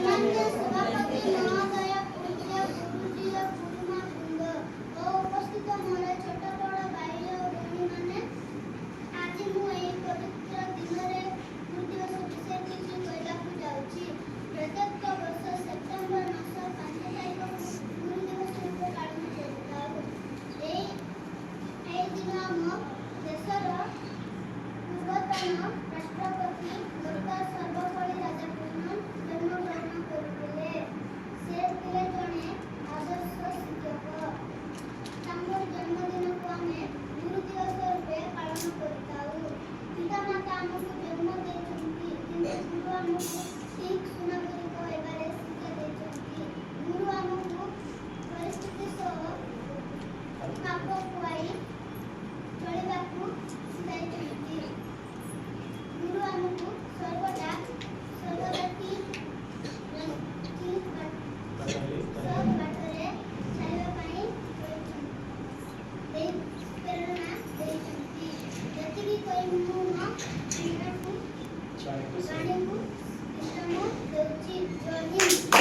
माननीय सभापति महोदय, पूज्य गुरुजी और गुरुमा वृंद और उपस्थित मोर छोट बड़ भाई और भौणी मैंने आज मुझे पवित्र दिन में गुरु दिवस विषय किसी कहवाक जाऊँगी। प्रत्येक वर्ष सेप्टेम्बर मास 5 तारीख को गुरु दिवस रूपे पालन करिथाउ। एही दिन आम देशर पूर्वतन राष्ट्रपति डॉक्टर सर्वपल्ली राधाकृष्णन जन्मग्रहण करथिले। से थिले जणे आदर्श शिक्षक। तांकर जन्मदिन को आमे गुरु दिवस रूपे पालन करिथाउ। पितामाता आमको जन्म देइछन्ति किंतु गुरु आमको ठीक सुनागरिक होइबारे शिक्षा देइछन्ति। गुरु आमको परिस्थिति सह खाप खुआई चलिबाकू शिखाइछन्ति। गुरु आमको सर्वदा ठीक सब बाटरे चलिबा पाई प्रेरणा देइछन्ति। जतिकि कोई मुह बाणी